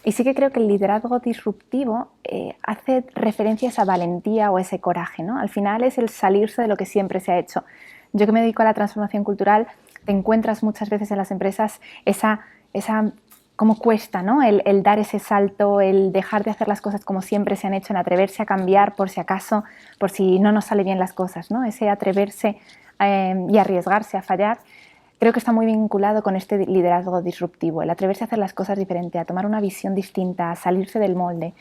Y sí que creo que el liderazgo disruptivo hace referencia a esa valentía o ese coraje, ¿no? Al final es el salirse de lo que siempre se ha hecho. Yo que me dedico a la transformación cultural, te encuentras muchas veces en las empresas esa cómo cuesta, ¿no? El dar ese salto, el dejar de hacer las cosas como siempre se han hecho, el atreverse a cambiar por si acaso, por si no nos salen bien las cosas, ¿no? Ese atreverse y arriesgarse a fallar. Creo que está muy vinculado con este liderazgo disruptivo, el atreverse a hacer las cosas diferente, a tomar una visión distinta, a salirse del molde.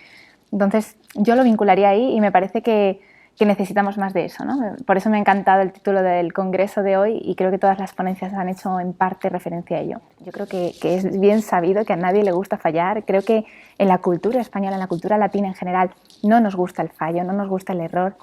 Entonces, yo lo vincularía ahí y me parece que necesitamos más de eso, ¿no? Por eso me ha encantado el título del congreso de hoy y creo que todas las ponencias han hecho en parte referencia a ello. Yo creo que es bien sabido que a nadie le gusta fallar. Creo que en la cultura española, en la cultura latina en general, no nos gusta el fallo, no nos gusta el error,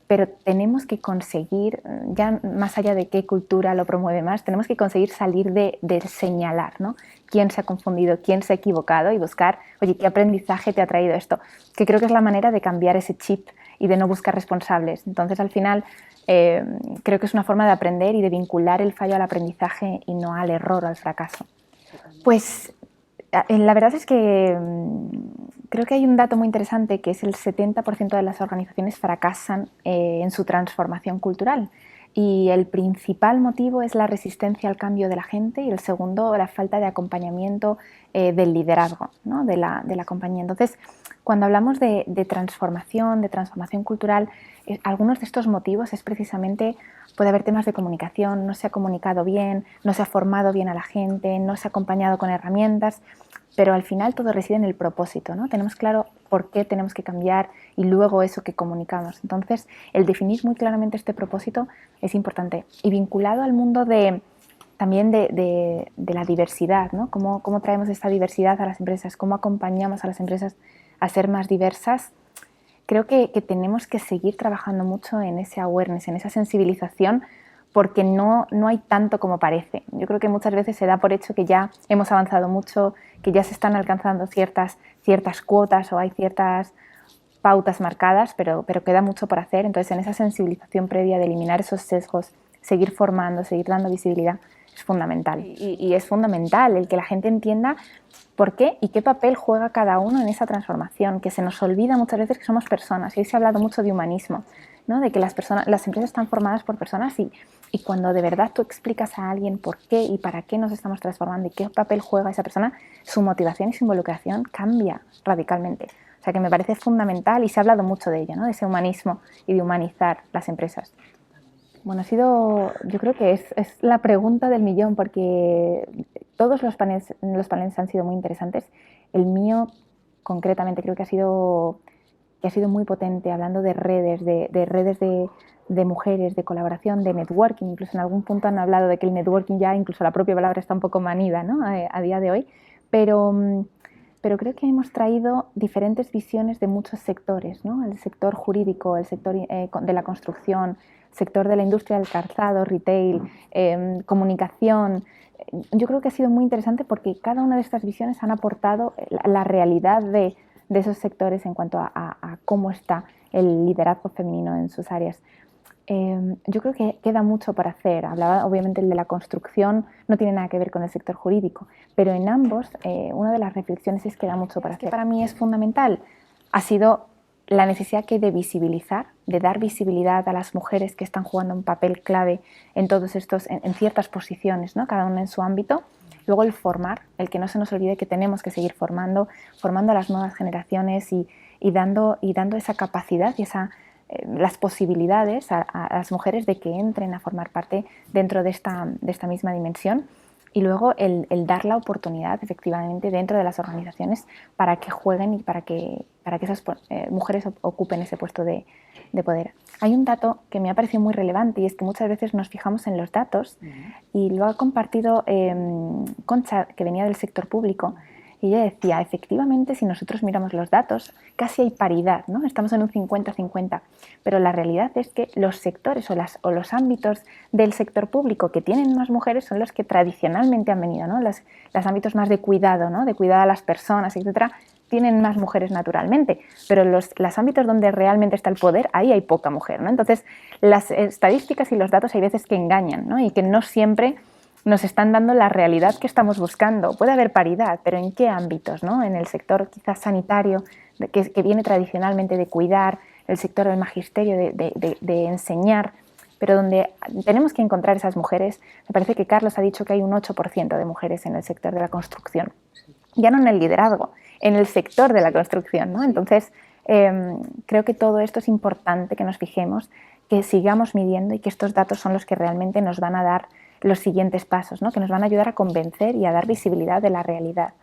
pero tenemos que conseguir, ya más allá de qué cultura lo promueve más, tenemos que conseguir salir de señalar, ¿no? Quién se ha confundido, quién se ha equivocado y buscar, oye, ¿qué aprendizaje te ha traído esto? Que creo que es la manera de cambiar ese chip y de no buscar responsables. Entonces, al final, creo que es una forma de aprender y de vincular el fallo al aprendizaje y no al error o al fracaso. Pues la verdad es que creo que hay un dato muy interesante, que es el 70% de las organizaciones fracasan en su transformación cultural. Y el principal motivo es la resistencia al cambio de la gente y el segundo, la falta de acompañamiento del liderazgo, ¿no? de la compañía. Entonces, cuando hablamos de transformación cultural, algunos de estos motivos es precisamente, puede haber temas de comunicación, no se ha comunicado bien, no se ha formado bien a la gente, no se ha acompañado con herramientas, pero al final todo reside en el propósito, ¿no? Tenemos claro por qué tenemos que cambiar y luego eso que comunicamos. Entonces, el definir muy claramente este propósito es importante y vinculado al mundo también de la diversidad, ¿no? ¿Cómo traemos esta diversidad a las empresas? ¿Cómo acompañamos a las empresas a ser más diversas? Creo que tenemos que seguir trabajando mucho en ese awareness, en esa sensibilización, porque no hay tanto como parece. Yo creo que muchas veces se da por hecho que ya hemos avanzado mucho, que ya se están alcanzando ciertas cuotas o hay ciertas pautas marcadas, pero queda mucho por hacer. Entonces, en esa sensibilización previa de eliminar esos sesgos, seguir formando, seguir dando visibilidad, es fundamental. Y es fundamental el que la gente entienda por qué y qué papel juega cada uno en esa transformación, que se nos olvida muchas veces que somos personas. Y hoy se ha hablado mucho de humanismo, ¿no? De que las empresas están formadas por personas y cuando de verdad tú explicas a alguien por qué y para qué nos estamos transformando y qué papel juega esa persona, su motivación y su involucración cambia radicalmente. O sea que me parece fundamental y se ha hablado mucho de ello, ¿no? De ese humanismo y de humanizar las empresas. Bueno, yo creo que es la pregunta del millón, porque todos los paneles han sido muy interesantes. El mío, concretamente, creo que ha sido muy potente, hablando de redes, de redes de mujeres, de colaboración, de networking. Incluso en algún punto han hablado de que el networking ya, incluso la propia palabra está un poco manida, ¿no? A día de hoy. Pero creo que hemos traído diferentes visiones de muchos sectores, ¿no? El sector jurídico, el sector de la construcción, sector de la industria del calzado, retail, comunicación. Yo creo que ha sido muy interesante porque cada una de estas visiones han aportado la realidad de esos sectores en cuanto a cómo está el liderazgo femenino en sus áreas. Yo creo que queda mucho para hacer. Hablaba obviamente el de la construcción, no tiene nada que ver con el sector jurídico, pero en ambos una de las reflexiones es que queda mucho para hacer. Para mí es fundamental, ha sido la necesidad que de visibilizar, de dar visibilidad a las mujeres que están jugando un papel clave en todos estos, en ciertas posiciones, ¿no? Cada una en su ámbito. Luego el formar, el que no se nos olvide que tenemos que seguir formando a las nuevas generaciones y dando esa capacidad y las posibilidades a las mujeres de que entren a formar parte dentro de esta misma dimensión. Y luego el dar la oportunidad efectivamente dentro de las organizaciones para que jueguen y para que esas mujeres ocupen ese puesto de poder. Hay un dato que me ha parecido muy relevante y es que muchas veces nos fijamos en los datos y lo ha compartido Concha, que venía del sector público, y ella decía, efectivamente, si nosotros miramos los datos, casi hay paridad, ¿no? Estamos en un 50-50, pero la realidad es que los sectores o los ámbitos del sector público que tienen más mujeres son los que tradicionalmente han venido, ¿no? Los ámbitos más de cuidado, ¿no? De cuidar a las personas, etcétera, tienen más mujeres naturalmente, pero los ámbitos donde realmente está el poder, ahí hay poca mujer, ¿no? Entonces, las estadísticas y los datos hay veces que engañan, ¿no? Y que no siempre nos están dando la realidad que estamos buscando. Puede haber paridad, pero ¿en qué ámbitos, ¿no? En el sector quizás sanitario, que viene tradicionalmente de cuidar, el sector del magisterio, de enseñar, pero donde tenemos que encontrar esas mujeres. Me parece que Carlos ha dicho que hay un 8% de mujeres en el sector de la construcción. Ya no en el liderazgo, en el sector de la construcción, ¿no? Entonces, creo que todo esto es importante que nos fijemos, que sigamos midiendo y que estos datos son los que realmente nos van a dar los siguientes pasos, ¿no? Que nos van a ayudar a convencer y a dar visibilidad de la realidad.